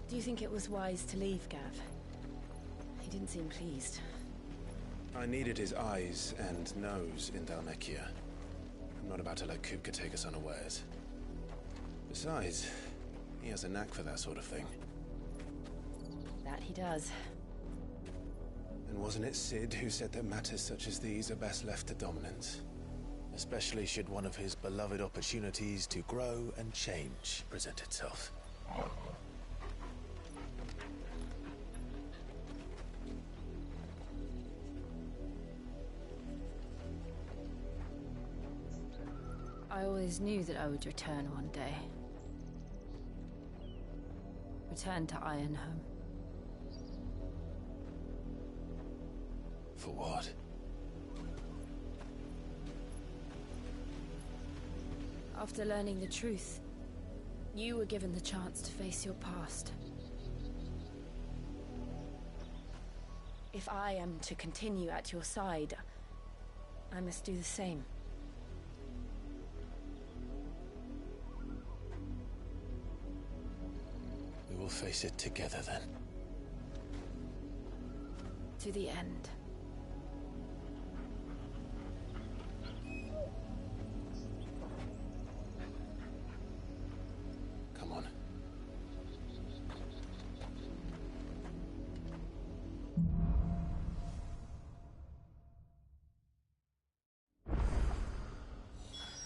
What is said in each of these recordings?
Do you think it was wise to leave, Gav? He didn't seem pleased. I needed his eyes and nose in Dhalmekia. I'm not about to let Kupka take us unawares. Besides, he has a knack for that sort of thing. That he does. And wasn't it Sid who said that matters such as these are best left to dominance? Especially should one of his beloved opportunities to grow and change present itself. I always knew that I would return one day. Return to Ironhome. For what? After learning the truth, you were given the chance to face your past. If I am to continue at your side, I must do the same. We will face it together then. To the end. Come on.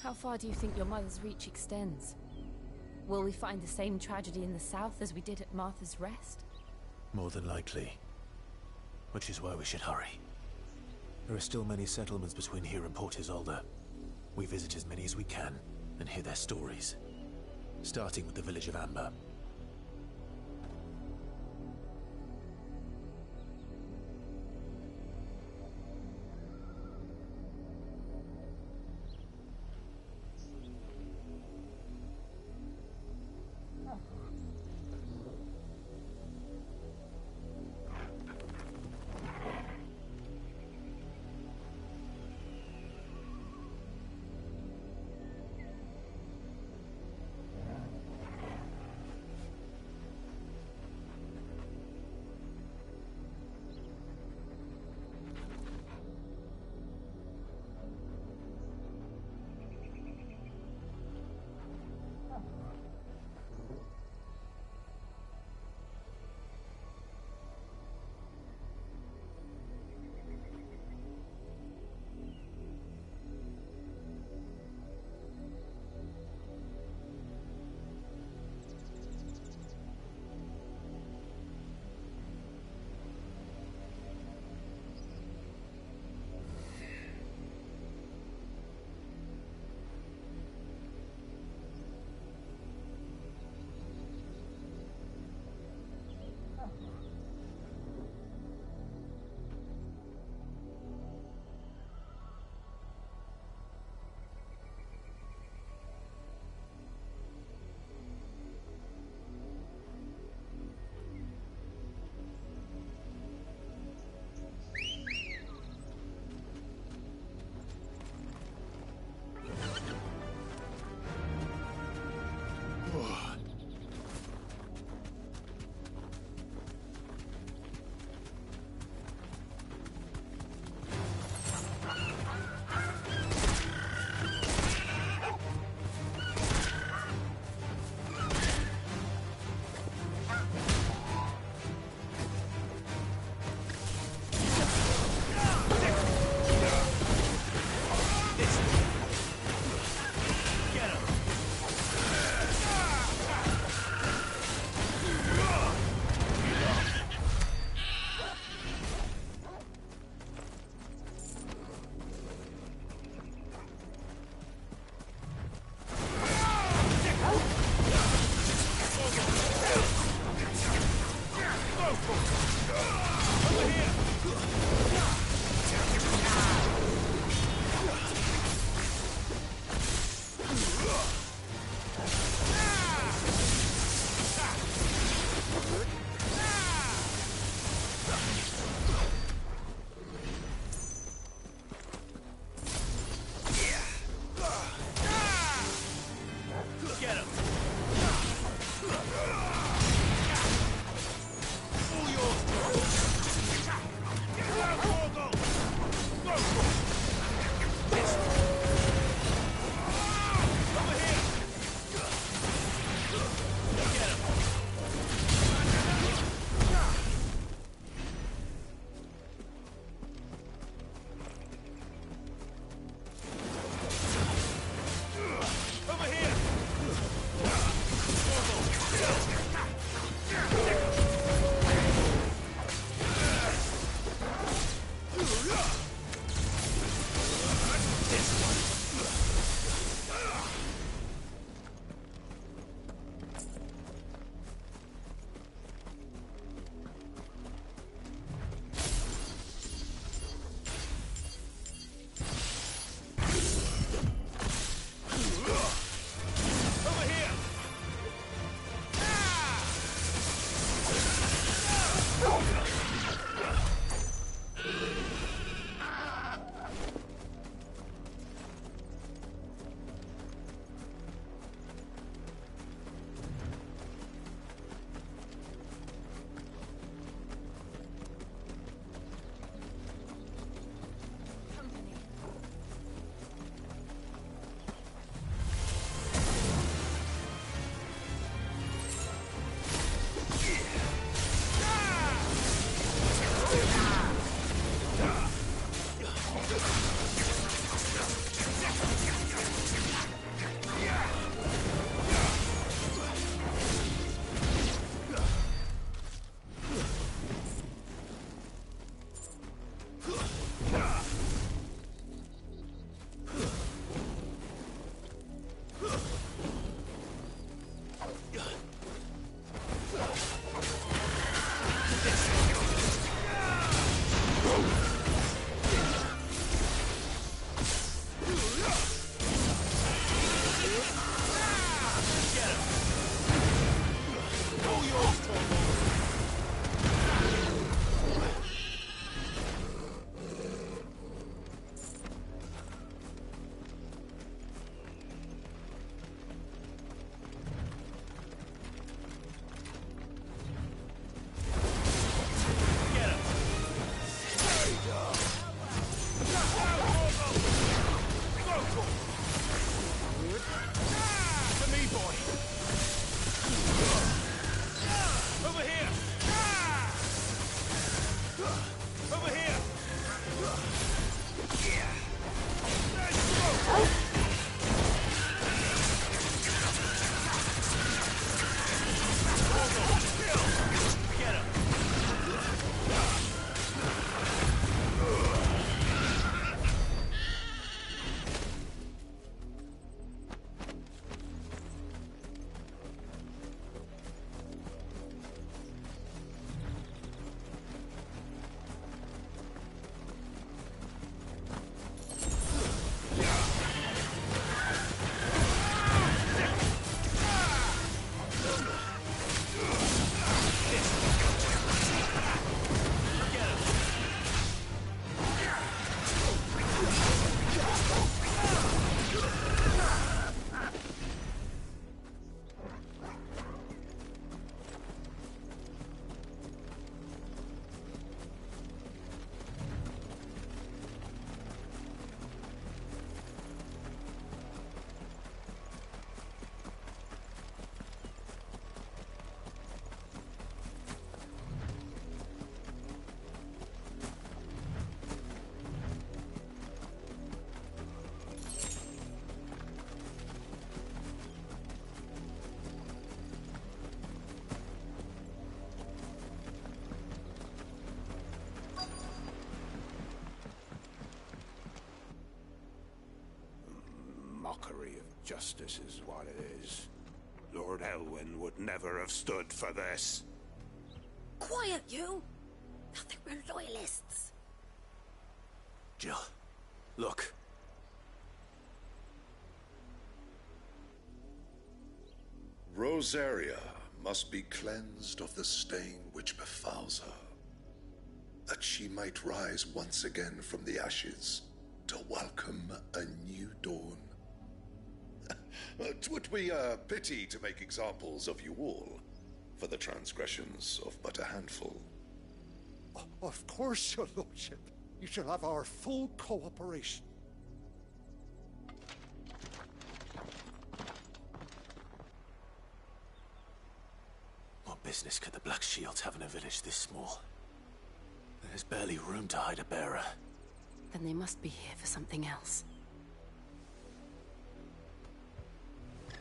How far do you think your mother's reach extends? Will we find the same tragedy in the south as we did at Martha's Rest? More than likely. Which is why we should hurry. There are still many settlements between here and Port Isolde. We visit as many as we can and hear their stories. Starting with the village of Amber. Over here! Mockery of justice is what it is. Lord Elwyn would never have stood for this. Quiet, you! Nothing, we're loyalists. Jill, look. Rosaria must be cleansed of the stain which befouls her, that she might rise once again from the ashes to welcome a new dawn. 'Twould be a pity to make examples of you all, for the transgressions of but a handful. Of course, your lordship. You shall have our full cooperation. What business could the Black Shields have in a village this small? There's barely room to hide a bearer. Then they must be here for something else.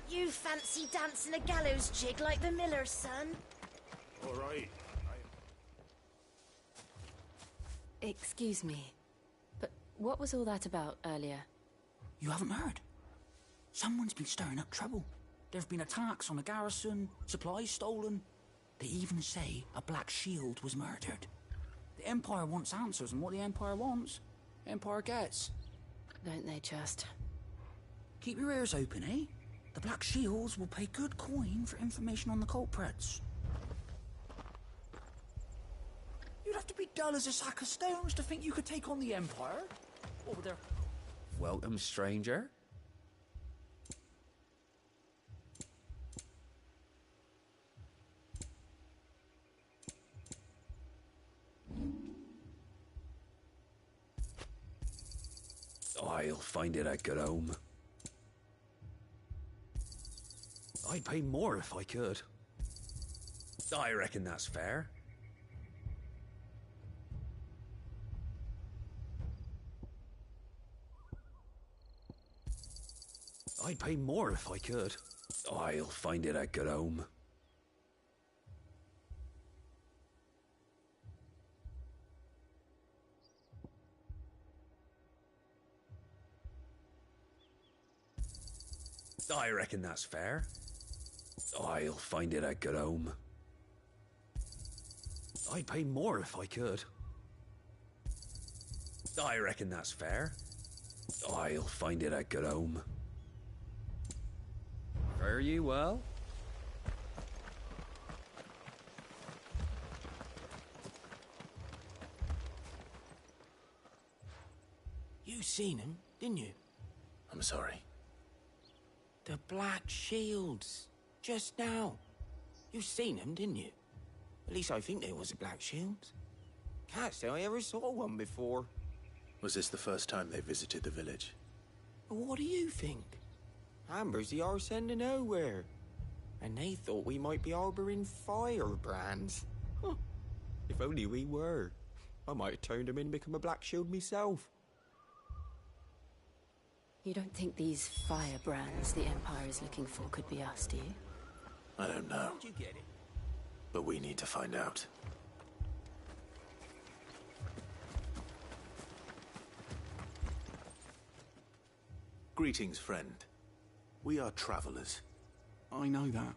You fancy dancing a gallows jig like the miller's son? All right. Excuse me, but what was all that about earlier? You haven't heard? Someone's been stirring up trouble. There have been attacks on the garrison, supplies stolen. They even say a Black Shield was murdered. The Empire wants answers, and what the Empire wants, Empire gets. Don't they just? Keep your ears open, eh? The Black Shields will pay good coin for information on the culprits. You'd have to be dull as a sack of stones to think you could take on the Empire. Over there. Welcome, stranger. I'll find it a good home. I'd pay more if I could. I reckon that's fair. I'd pay more if I could. I'll find it a good home. I reckon that's fair. I'll find it a good home. I'd pay more if I could. I reckon that's fair. I'll find it a good home. Fare you well? You seen him, didn't you? I'm sorry. The Black Shields. Just now. You seen them, didn't you? At least I think there was a Black Shield. Can't say I ever saw one before. Was this the first time they visited the village? But what do you think? Amber's the arse end of nowhere. And they thought we might be harbouring firebrands. Huh. If only we were. I might have turned him in and become a Black Shield myself. You don't think these firebrands the Empire is looking for could be us, do you? I don't know, How'd you get it? but we need to find out. Greetings, friend. We are travelers. I know that.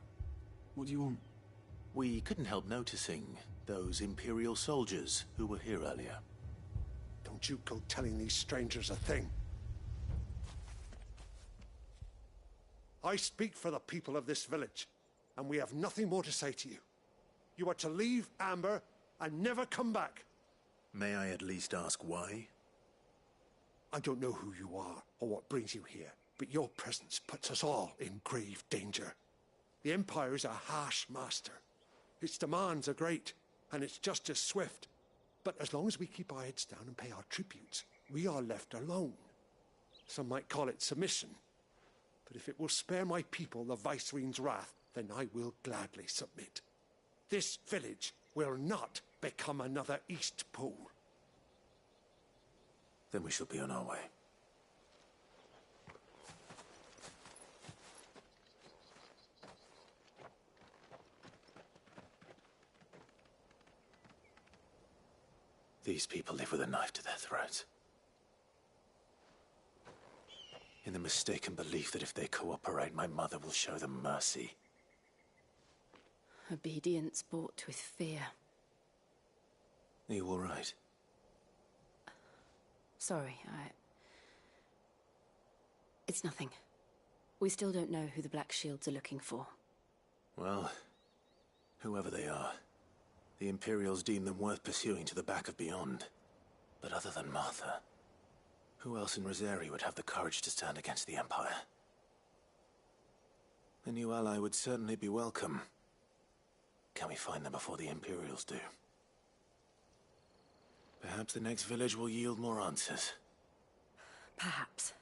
What do you want? We couldn't help noticing those Imperial soldiers who were here earlier. Don't you go telling these strangers a thing. I speak for the people of this village, and we have nothing more to say to you. You are to leave Amber and never come back. May I at least ask why? I don't know who you are or what brings you here, but your presence puts us all in grave danger. The Empire is a harsh master. Its demands are great, and its justice swift. But as long as we keep our heads down and pay our tributes, we are left alone. Some might call it submission. But if it will spare my people the Viceroy's wrath, then I will gladly submit. This village will not become another East Pool. Then we shall be on our way. These people live with a knife to their throats. In the mistaken belief that if they cooperate, my mother will show them mercy. Obedience bought with fear. Are you all right? Sorry, It's nothing. We still don't know who the Black Shields are looking for. Well, whoever they are, the Imperials deem them worth pursuing to the back of beyond. But other than Martha, who else in Rosari would have the courage to stand against the Empire? A new ally would certainly be welcome. Can we find them before the Imperials do? Perhaps the next village will yield more answers. Perhaps.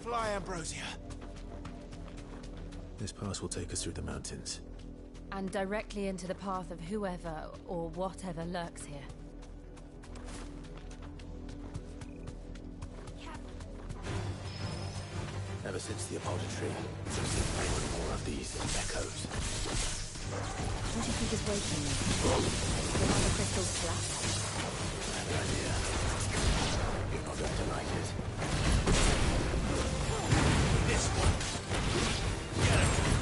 Fly, Ambrosia. This pass will take us through the mountains. And directly into the path of whoever or whatever lurks here. Ever since the apothecary, we've seen more and more of these echoes. What do you think is waking them? Did the crystals collapse? I have no idea. You're not going to like it. This one. Get him.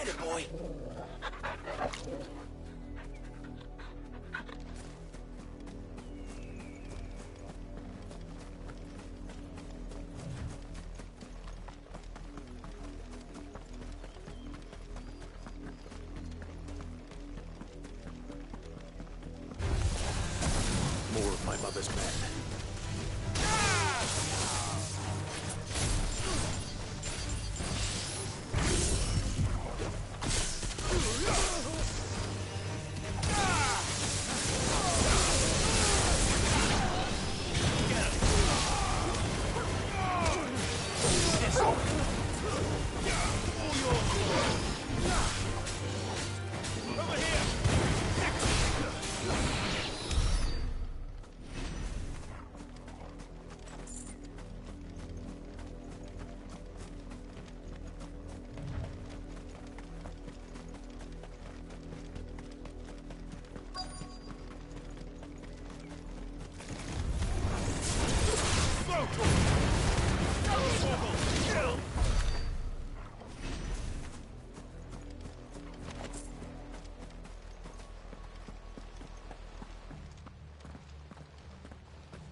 Get it, boy. More of my mother's men.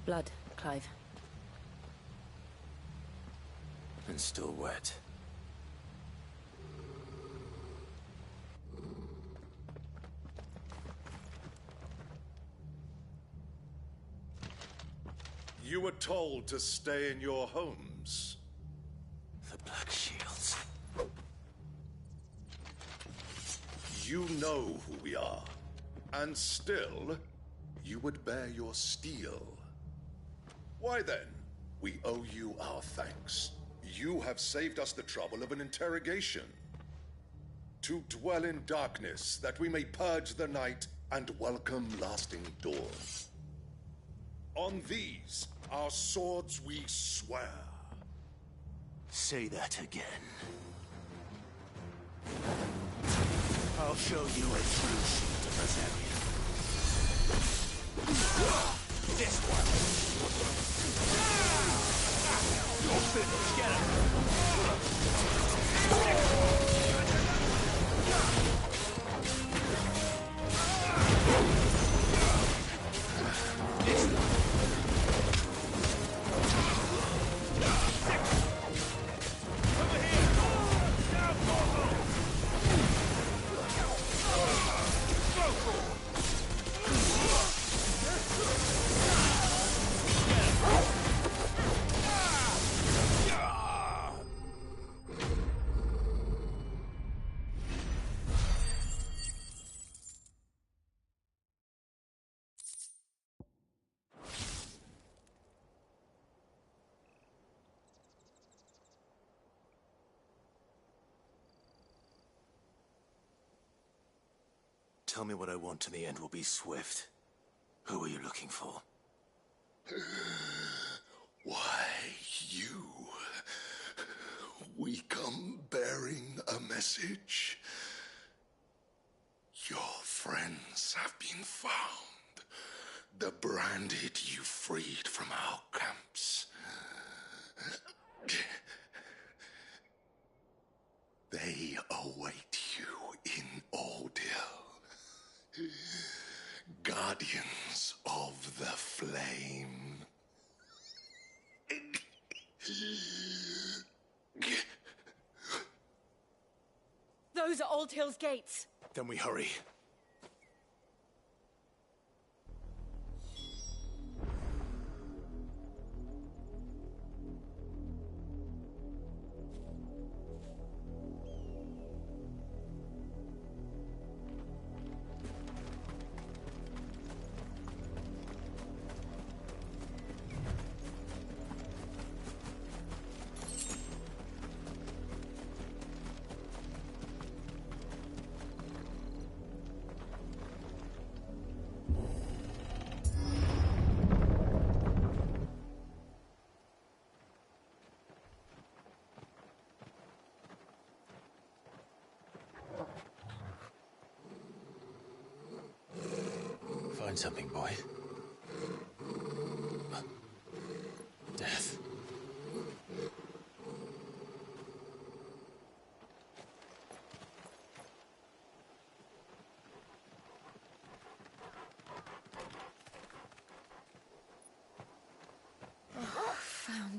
Blood, Clive. And still wet. You were told to stay in your homes. The Black Shields. You know who we are. And still, you would bear your steel. Why then, we owe you our thanks. You have saved us the trouble of an interrogation. To dwell in darkness, that we may purge the night and welcome lasting dawn. On these, our swords we swear. Say that again. I'll show you a true shield of Rosaria. This one. You're finished. Get Tell me what I want and the end will be swift. Who are you looking for? Why, you. We come bearing a message. Your friends have been found. The branded you freed from our camps. They await you in Ordeal. Guardians of the Flame. Those are Old Hill's gates. Then we hurry. Find something, boy. Death.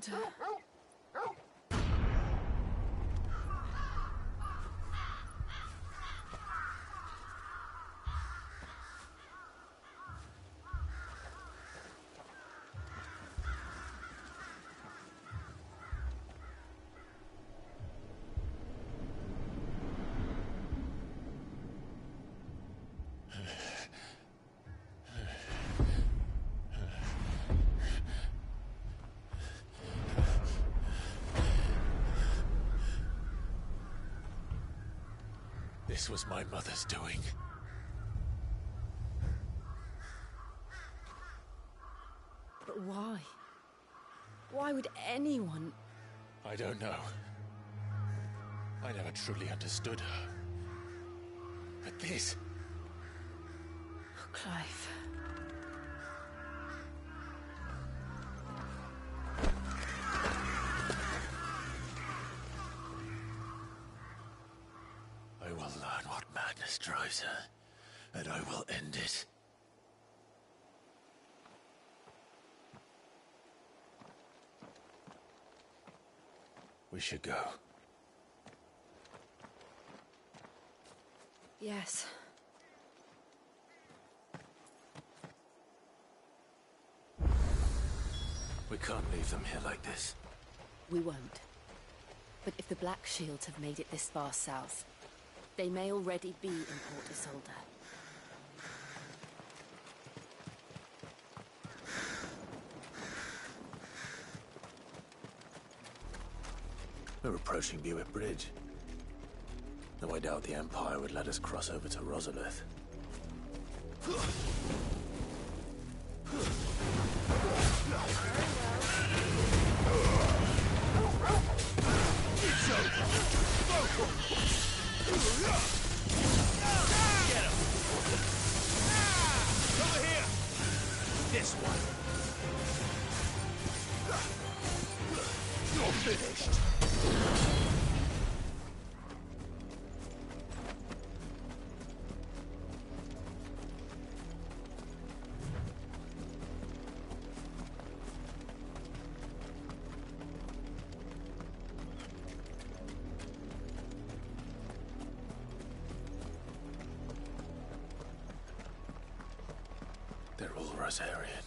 Hunter. This was my mother's doing. But why? Why would anyone... I don't know. I never truly understood her. But this... Oh, Clive. I will learn what madness drives her, and I will end it. We should go. Yes. We can't leave them here like this. We won't. But if the Black Shields have made it this far south, they may already be in Port Isolde. We're approaching Buick Bridge. Though I doubt the Empire would let us cross over to Rosalith. Get him! Over here! This one. You're finished. They're all Rosarian.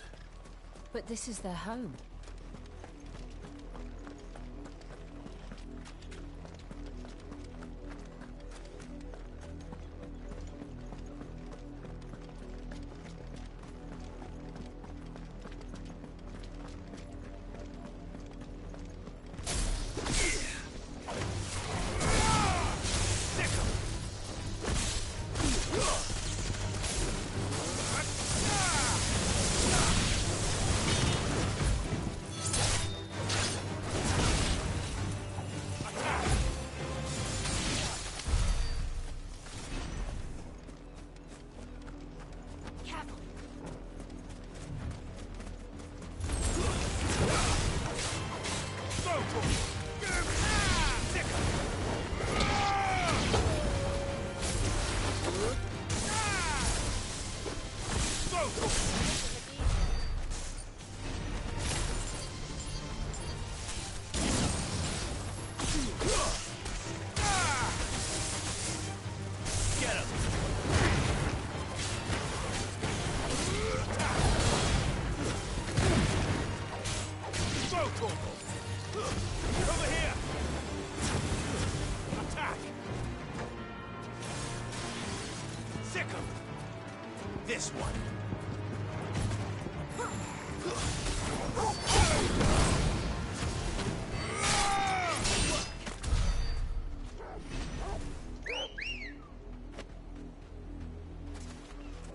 But this is their home. Over here! Attack! Sick 'em! This one.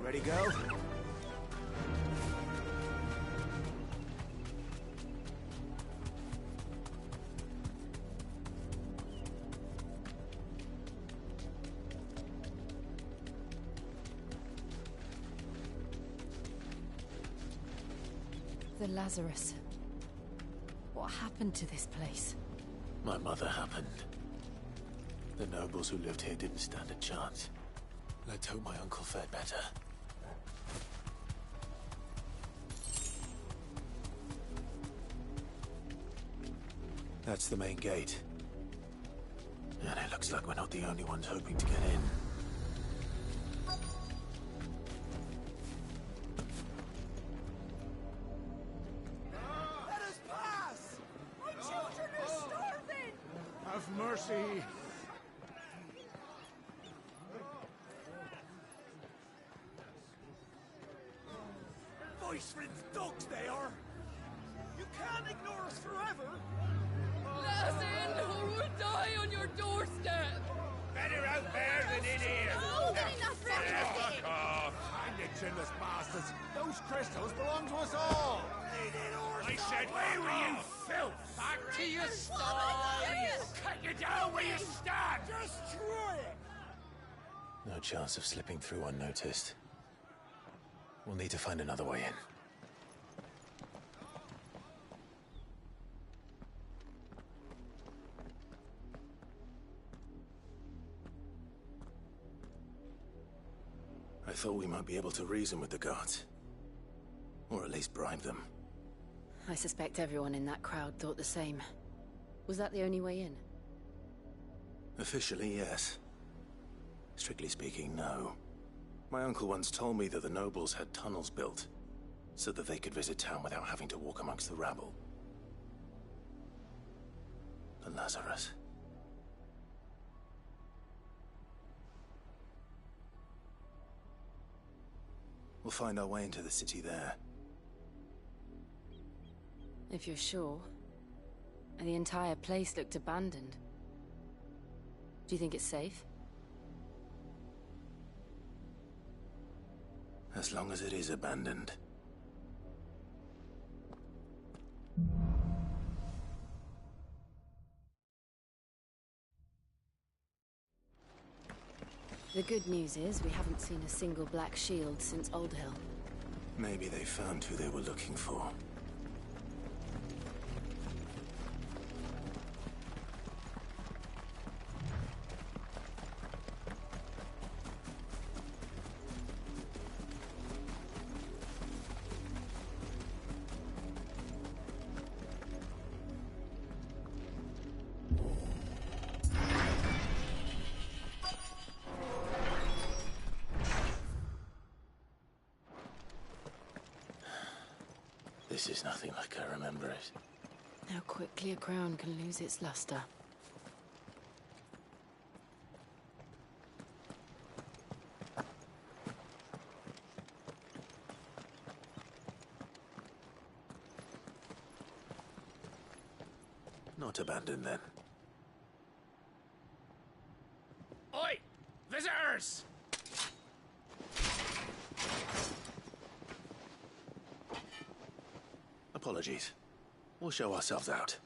Ready, go? The Lazarus. What happened to this place? My mother happened. The nobles who lived here didn't stand a chance. Let's hope my uncle fared better. That's the main gate. And it looks like we're not the only ones hoping to get in. Let us pass! My children are starving! Have mercy! Voice-rinsed dogs they are! You can't ignore us forever! Let us in, or we'll die on your doorstep! Better out there than in here! Oh, good enough for everything! Fuck off! Hang it, chinless bastards! Those crystals belong to us all! I said, where were you, filth? Back to your stalls! Cut you down where you stand! Destroy it! No chance of slipping through unnoticed. We'll need to find another way in. I thought we might be able to reason with the guards. Or at least bribe them. I suspect everyone in that crowd thought the same. Was that the only way in? Officially, yes. Strictly speaking, no. My uncle once told me that the nobles had tunnels built, so that they could visit town without having to walk amongst the rabble. The Lazarus. We'll find our way into the city there. If you're sure. The entire place looked abandoned. Do you think it's safe? As long as it is abandoned. The good news is we haven't seen a single black shield since Old Hill. Maybe they found who they were looking for. This is nothing like I remember it. How quickly a crown can lose its luster. Not abandoned, then. Oi! Visitors! Apologies. We'll show ourselves out.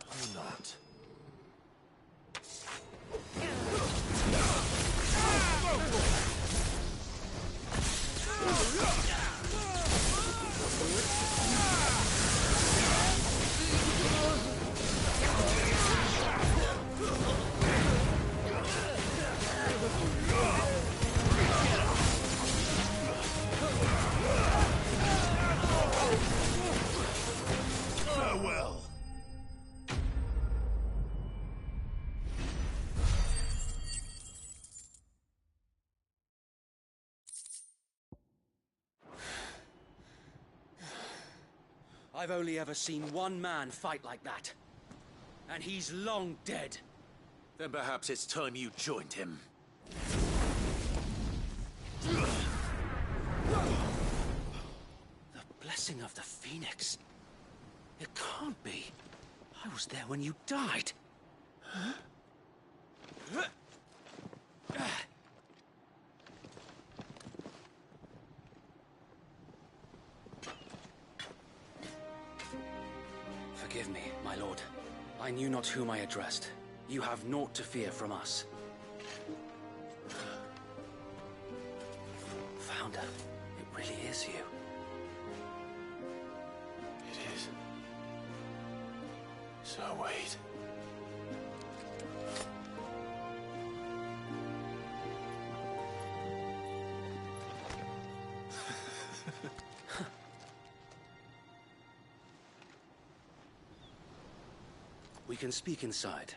Or not. Farewell. I've only ever seen one man fight like that. And he's long dead. Then perhaps it's time you joined him. The blessing of the Phoenix. It can't be. I was there when you died. Huh? Forgive me, my lord. I knew not whom I addressed. You have naught to fear from us. Founder, it really is you. It is. So wait. We can speak inside.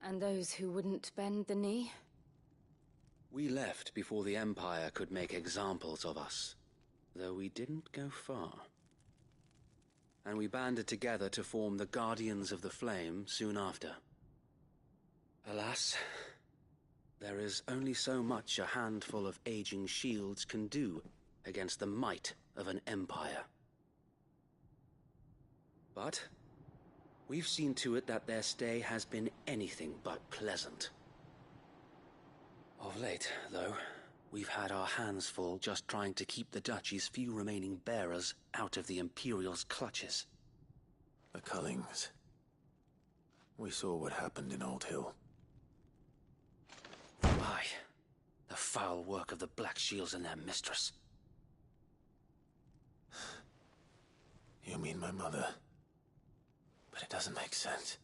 And those who wouldn't bend the knee? We left before the Empire could make examples of us, though we didn't go far. And we banded together to form the Guardians of the Flame soon after. Alas, there is only so much a handful of aging shields can do against the might of an empire. But we've seen to it that their stay has been anything but pleasant. Of late, though, we've had our hands full just trying to keep the Duchy's few remaining bearers out of the Imperial's clutches. The Cullings. We saw what happened in Old Hill. Aye. The foul work of the Black Shields and their mistress. You mean my mother? But it doesn't make sense.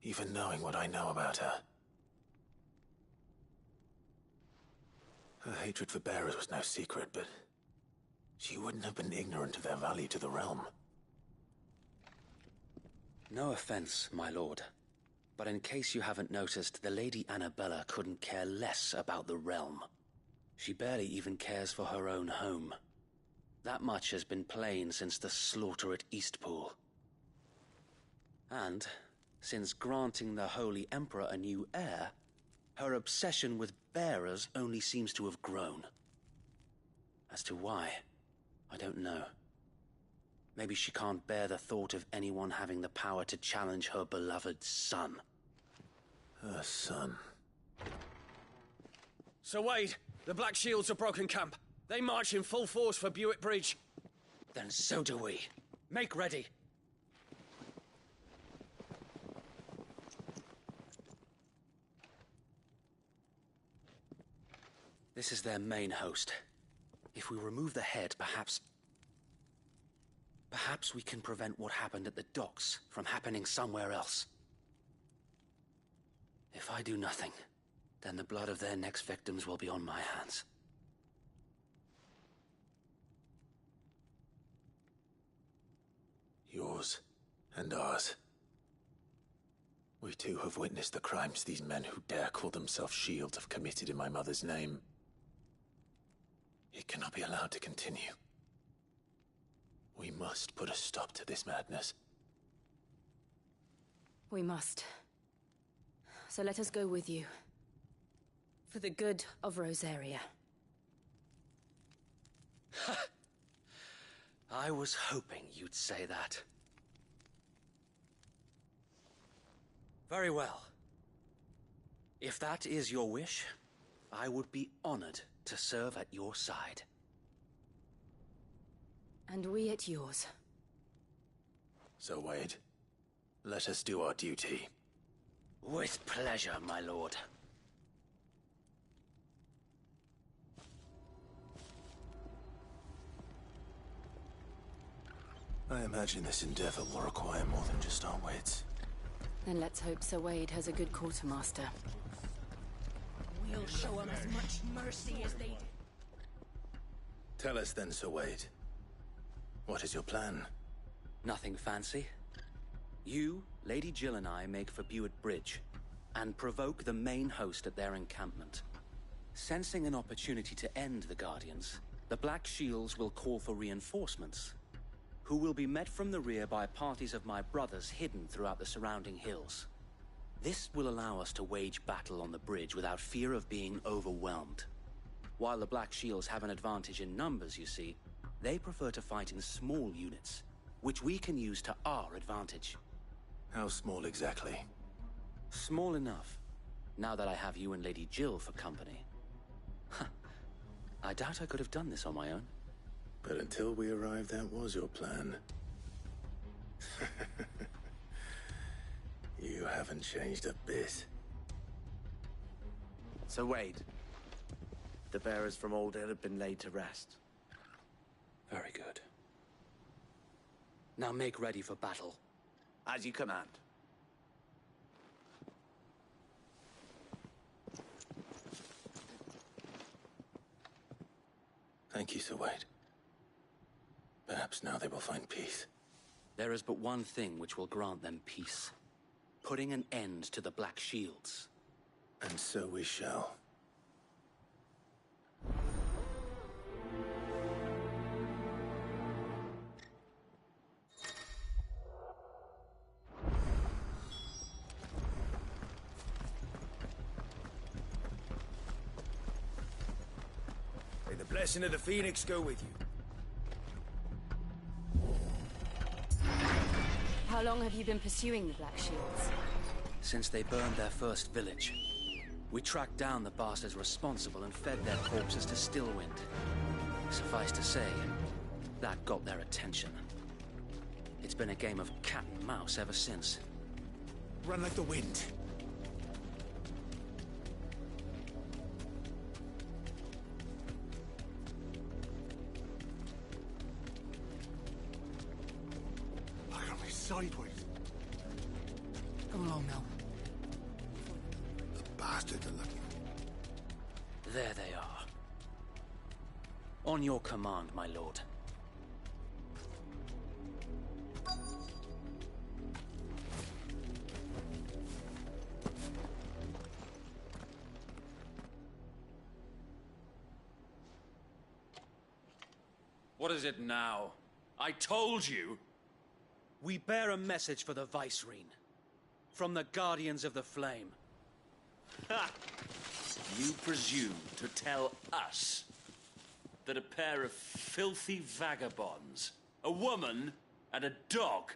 Even knowing what I know about her. Her hatred for bearers was no secret, but she wouldn't have been ignorant of their value to the realm. No offense, my lord, but in case you haven't noticed, the Lady Annabella couldn't care less about the realm. She barely even cares for her own home. That much has been plain since the slaughter at Eastpool. And, since granting the Holy Emperor a new heir, her obsession with bearers only seems to have grown. As to why, I don't know. Maybe she can't bear the thought of anyone having the power to challenge her beloved son. Her son. Sir Wade, the Black Shields have broken camp. They march in full force for Buick Bridge. Then so do we. Make ready. This is their main host. If we remove the head, perhaps we can prevent what happened at the docks from happening somewhere else. If I do nothing, then the blood of their next victims will be on my hands. Yours and ours. We too have witnessed the crimes these men who dare call themselves Shields have committed in my mother's name. It cannot be allowed to continue. We must put a stop to this madness. We must. So let us go with you. For the good of Rosaria. I was hoping you'd say that. Very well. If that is your wish, I would be honored to serve at your side. And we at yours. So, Wade, let us do our duty. With pleasure, my lord. I imagine this endeavor will require more than just our wits. Then let's hope Sir Wade has a good quartermaster. We'll show them as much mercy as they do. Tell us then, Sir Wade. What is your plan? Nothing fancy. You, Lady Jill and I make for Buick Bridge, and provoke the main host at their encampment. Sensing an opportunity to end the Guardians, the Black Shields will call for reinforcements, who will be met from the rear by parties of my brothers hidden throughout the surrounding hills. This will allow us to wage battle on the bridge without fear of being overwhelmed. While the Black Shields have an advantage in numbers, you see, they prefer to fight in small units, which we can use to our advantage. How small exactly? Small enough, now that I have you and Lady Jill for company. I doubt I could have done this on my own. But until we arrived, that was your plan. You haven't changed a bit. So Wade, the bearers from Aldale have been laid to rest. Very good. Now make ready for battle. As you command. Thank you, Sir Wade. Perhaps now they will find peace. There is but one thing which will grant them peace. Putting an end to the Black Shields. And so we shall. May the blessing of the Phoenix go with you. How long have you been pursuing the Black Shields? Since they burned their first village. We tracked down the bastards responsible and fed their corpses to Stillwind. Suffice to say, that got their attention. It's been a game of cat and mouse ever since. Run like the wind. Look at me sideways. Come along now. The bastards are looking. There they are. On your command, my lord. What is it now? I told you! We bear a message for the Vicereine. From the Guardians of the Flame. Ha! You presume to tell us that a pair of filthy vagabonds, a woman and a dog,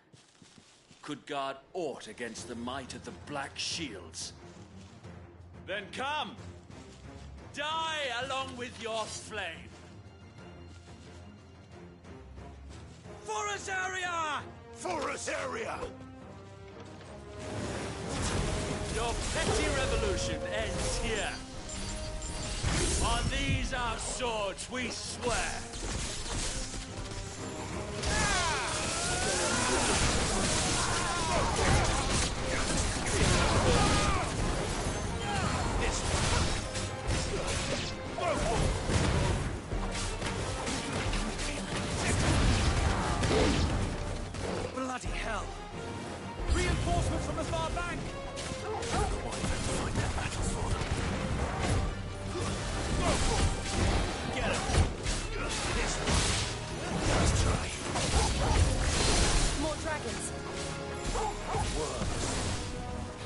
could guard aught against the might of the Black Shields? Then come! Die along with your flame! For Azaria! For Azaria! Your petty revolution ends here. On these our swords we swear. Bloody hell! Reinforcements from the far bank! Find their battles for them. Get him! This one! Let's try. More dragons! Worse.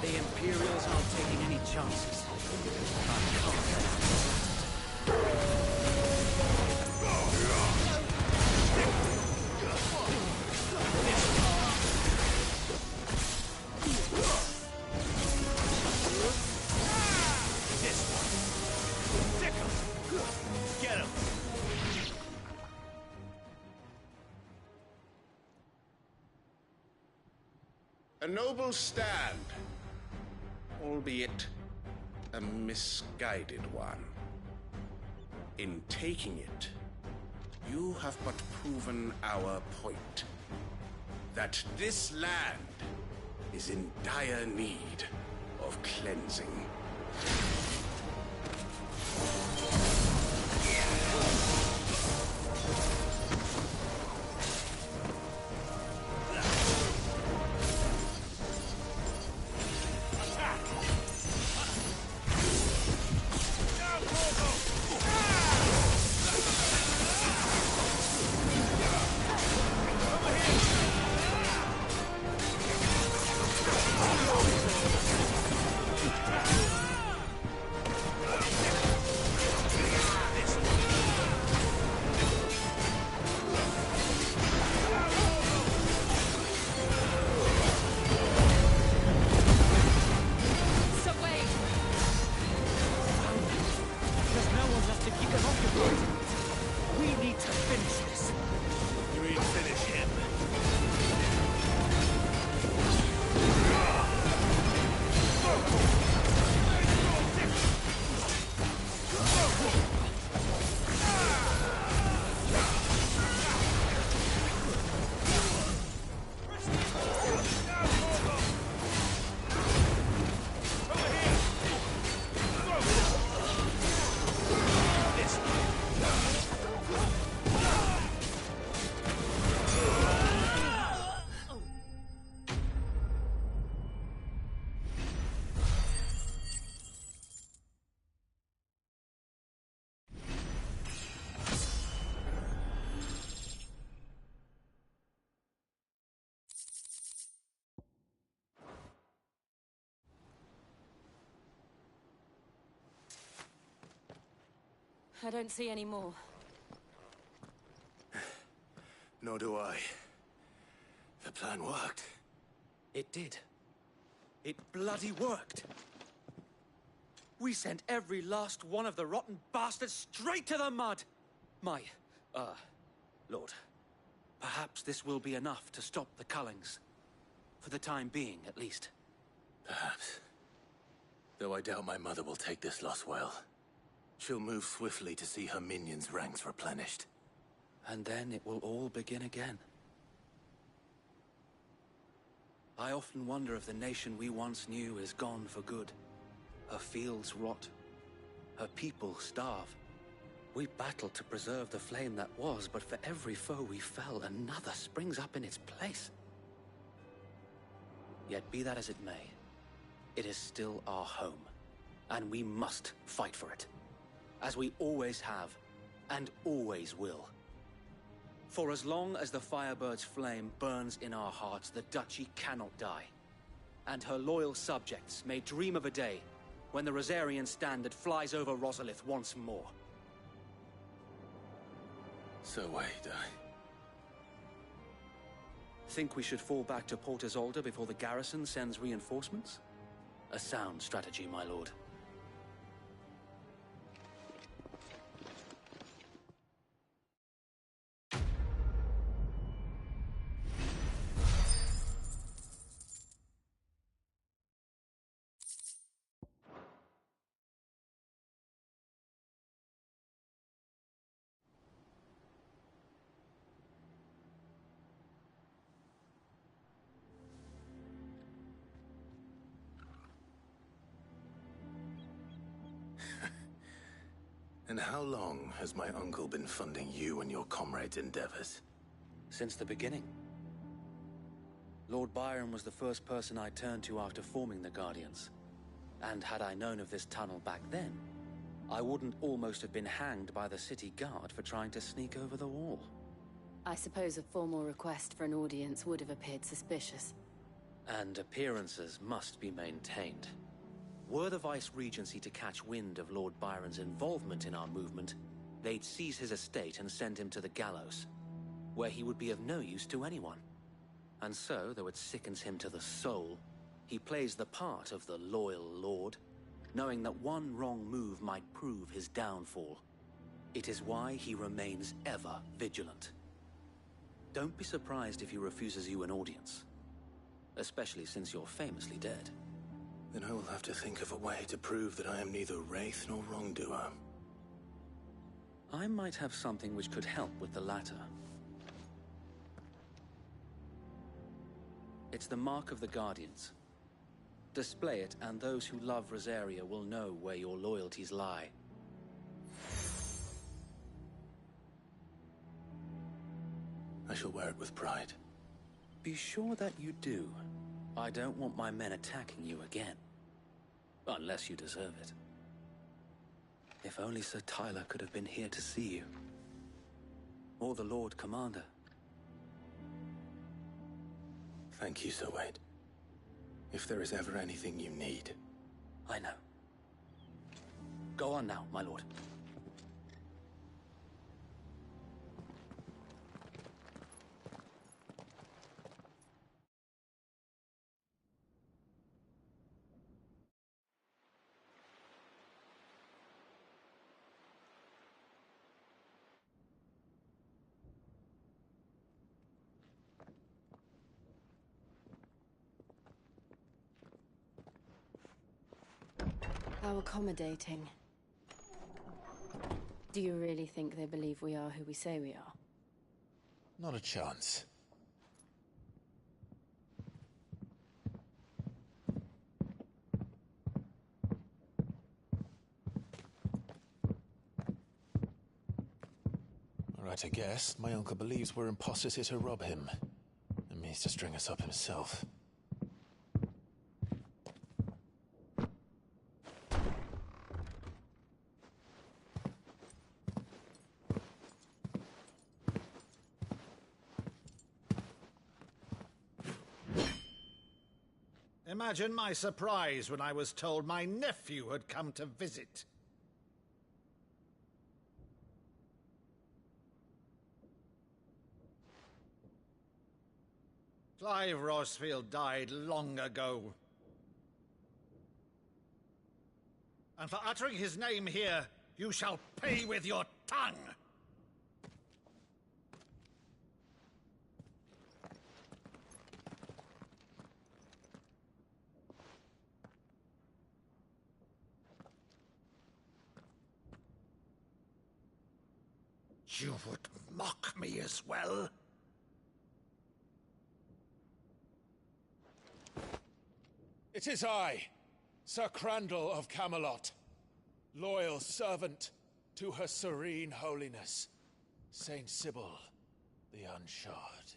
The Imperials aren't taking any chances. I can't let it. Get him! A noble stand, albeit a misguided one. In taking it, you have but proven our point. That this land is in dire need of cleansing. There's no one left to keep them occupied. We need to finish this. I don't see any more. Nor do I. The plan worked. It did. It bloody worked. We sent every last one of the rotten bastards straight to the mud! Lord, perhaps this will be enough to stop the Cullings. For the time being, at least. Perhaps. Though I doubt my mother will take this loss well. She'll move swiftly to see her minions' ranks replenished. And then it will all begin again. I often wonder if the nation we once knew is gone for good. Her fields rot. Her people starve. We battled to preserve the flame that was, but for every foe we fell, another springs up in its place. Yet be that as it may, it is still our home, and we must fight for it. As we always have, and always will. For as long as the Firebird's flame burns in our hearts, the Duchy cannot die. And her loyal subjects may dream of a day when the Rosarian standard flies over Rosalith once more. So wait, Think we should fall back to Port Isolde before the garrison sends reinforcements? A sound strategy, my lord. And how long has my uncle been funding you and your comrades' endeavors? Since the beginning. Lord Byron was the first person I turned to after forming the Guardians. And had I known of this tunnel back then, I wouldn't almost have been hanged by the city guard for trying to sneak over the wall. I suppose a formal request for an audience would have appeared suspicious. And appearances must be maintained. Were the Vice-Regency to catch wind of Lord Byron's involvement in our movement, they'd seize his estate and send him to the gallows, where he would be of no use to anyone. And so, though it sickens him to the soul, he plays the part of the loyal lord, knowing that one wrong move might prove his downfall. It is why he remains ever vigilant. Don't be surprised if he refuses you an audience, especially since you're famously dead. Then I will have to think of a way to prove that I am neither wraith nor wrongdoer. I might have something which could help with the latter. It's the mark of the Guardians. Display it, and those who love Rosaria will know where your loyalties lie. I shall wear it with pride. Be sure that you do. I don't want my men attacking you again. Unless you deserve it. If only Sir Tyler could have been here to see you. Or the Lord Commander. Thank you, Sir Wade. If there is ever anything you need. I know. Go on now, my lord. How accommodating. Do you really think they believe we are who we say we are? Not a chance. Right, I guess. My uncle believes we're imposters here to rob him. And means to string us up himself. Imagine my surprise when I was told my nephew had come to visit. Clive Rosfield died long ago. And for uttering his name here, you shall pay with your tongue! You would mock me as well? It is I, Sir Crandall of Camelot, loyal servant to Her Serene Holiness, Saint Sybil the Unshod.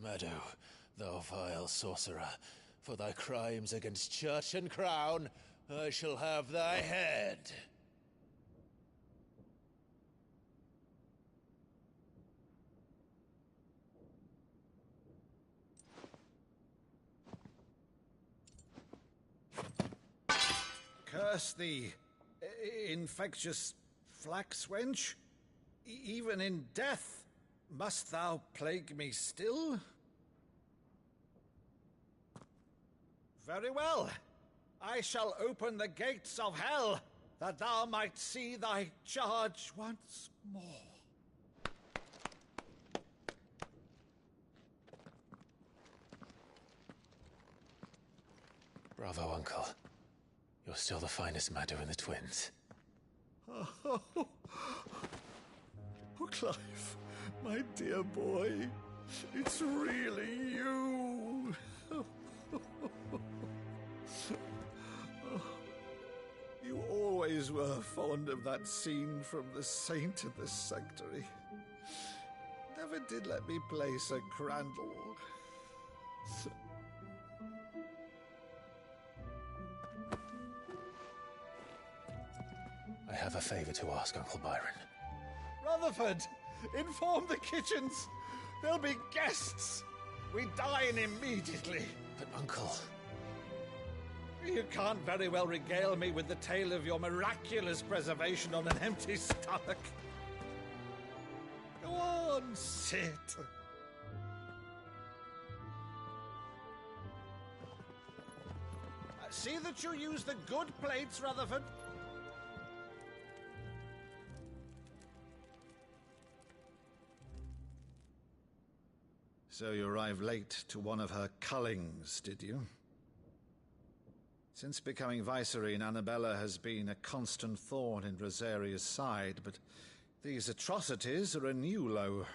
Meadow, thou vile sorcerer, for thy crimes against church and crown, I shall have thy head. Curse thee, infectious flax wench. Even in death, must thou plague me still? Very well. I shall open the gates of hell, that thou might see thy charge once more. Bravo, Uncle. You're still the finest Meadow in the twins. Oh, Clive, my dear boy, it's really you. You always were fond of that scene from The Saint in the Sanctuary. Never did let me play Sir Crandall. I have a favor to ask, Uncle Byron. Rutherford, inform the kitchens. There'll be guests. We dine immediately. But, Uncle... You can't very well regale me with the tale of your miraculous preservation on an empty stomach. Go on, sit. See that you use the good plates, Rutherford. So you arrived late to one of her cullings, did you? Since becoming Vicereine, Annabella has been a constant thorn in Rosaria's side, but these atrocities are a new low.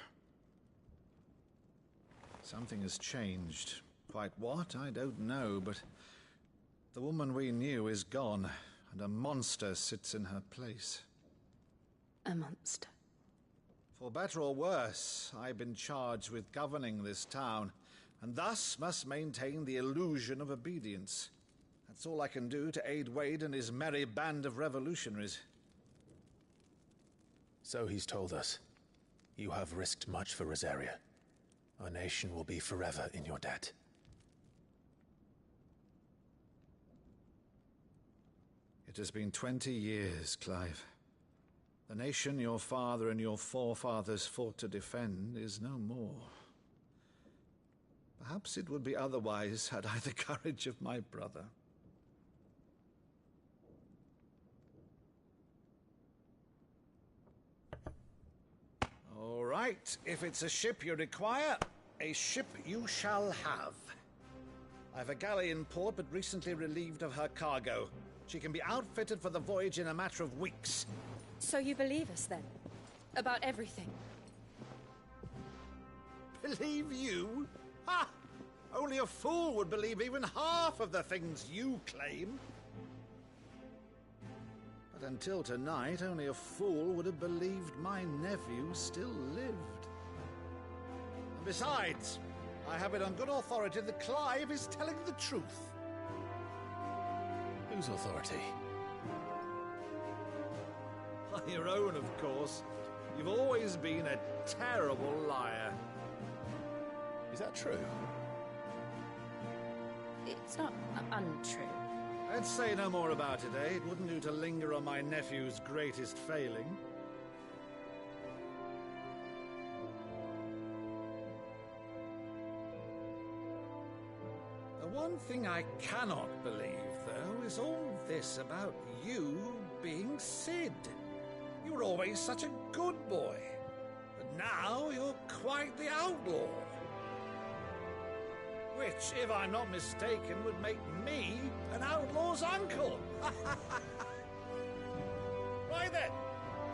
Something has changed. Quite what, I don't know, but the woman we knew is gone, and a monster sits in her place. A monster? For better or worse, I've been charged with governing this town, and thus must maintain the illusion of obedience. That's all I can do to aid Wade and his merry band of revolutionaries. So he's told us. You have risked much for Rosaria. Our nation will be forever in your debt. It has been 20 years, Clive. The nation your father and your forefathers fought to defend is no more. Perhaps it would be otherwise had I the courage of my brother. All right, if it's a ship you require, a ship you shall have. I've a galley in port, but recently relieved of her cargo. She can be outfitted for the voyage in a matter of weeks. So you believe us, then? About everything? Believe you? Ha! Only a fool would believe even half of the things you claim. But until tonight, only a fool would have believed my nephew still lived. And besides, I have it on good authority that Clive is telling the truth. Whose authority? Your own, of course. You've always been a terrible liar. Is that true? It's not untrue. Let's say no more about it, eh? It wouldn't do to linger on my nephew's greatest failing. one thing I cannot believe, though, is all this about you being Sid. You were always such a good boy, but now you're quite the outlaw. Which, if I'm not mistaken, would make me an outlaw's uncle. Right then,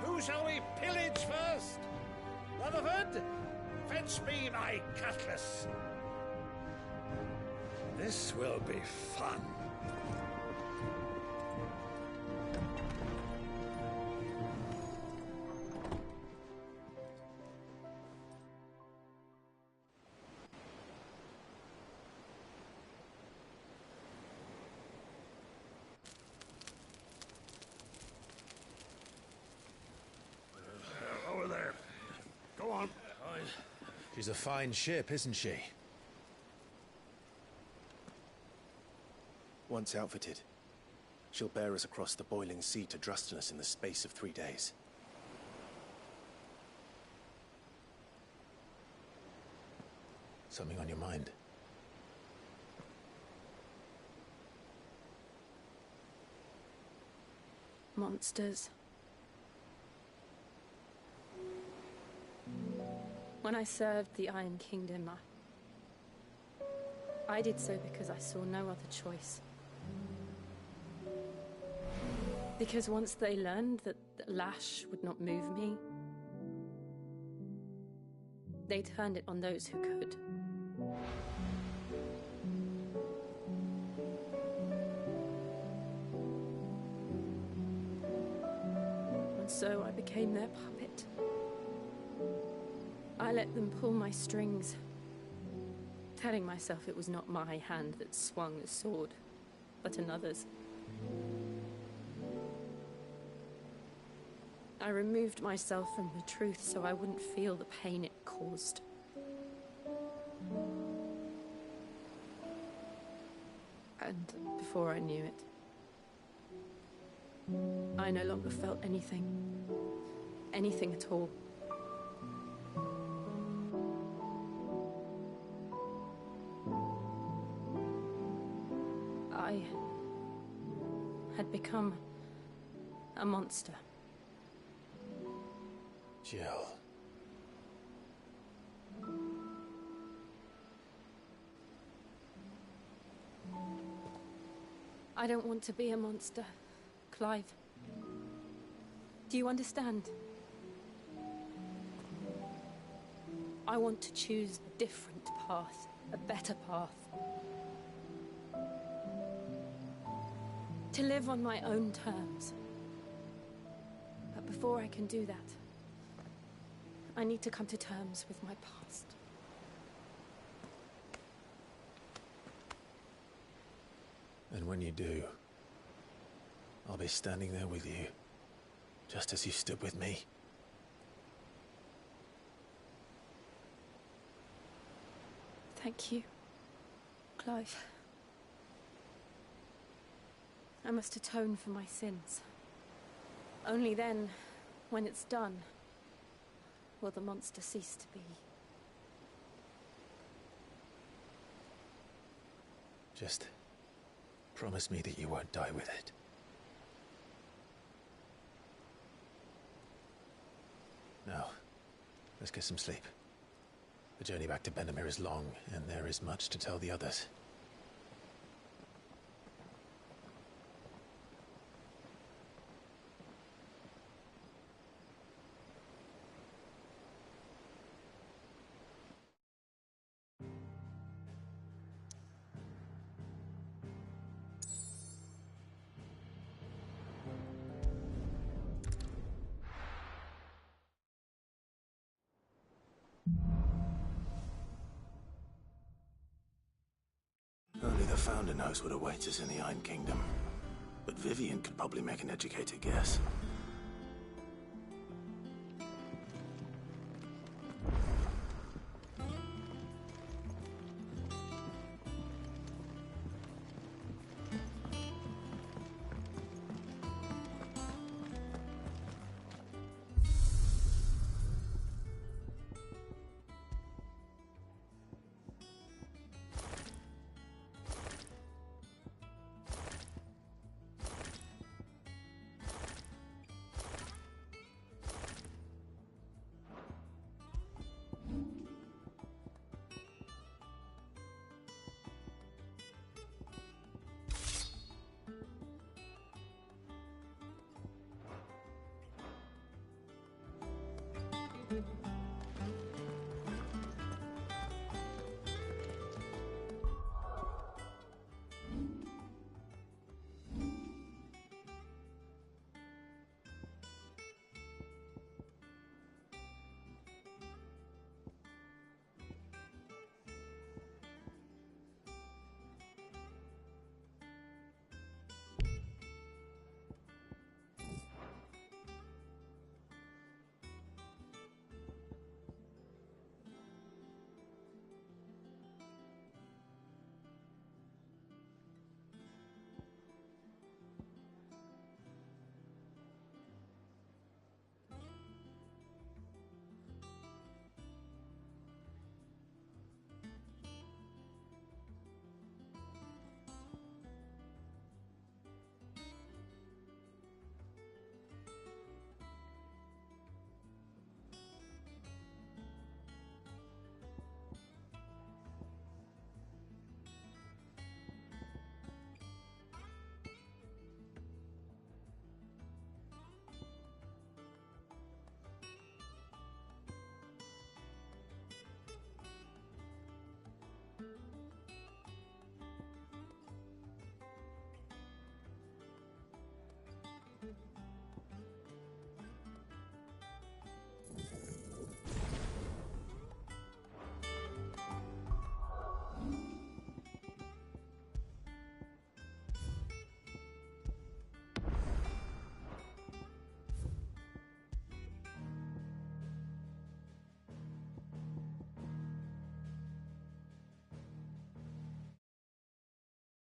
who shall we pillage first? Rutherford, fetch me my cutlass. This will be fun. Over there. Go on. She's a fine ship, isn't she? Once outfitted, she'll bear us across the boiling sea to Drustinus in the space of 3 days. Something on your mind? Monsters. When I served the Iron Kingdom, I did so because I saw no other choice. Because once they learned that the lash would not move me, they turned it on those who could. And so I became their puppet. I let them pull my strings, telling myself it was not my hand that swung the sword, but another's. I removed myself from the truth so I wouldn't feel the pain it caused. And before I knew it, I no longer felt anything. Anything at all. I had become a monster. Jill. I don't want to be a monster, Clive. Do you understand? I want to choose a different path, a better path. To live on my own terms. But before I can do that, I need to come to terms with my past. And when you do, I'll be standing there with you, just as you stood with me. Thank you, Clive. I must atone for my sins. Only then, when it's done, will the monster cease to be. Just promise me that you won't die with it. Now, let's get some sleep. The journey back to Benamir is long, and there is much to tell the others. Only the Founder knows what awaits us in the Iron Kingdom. But Vivian could probably make an educated guess.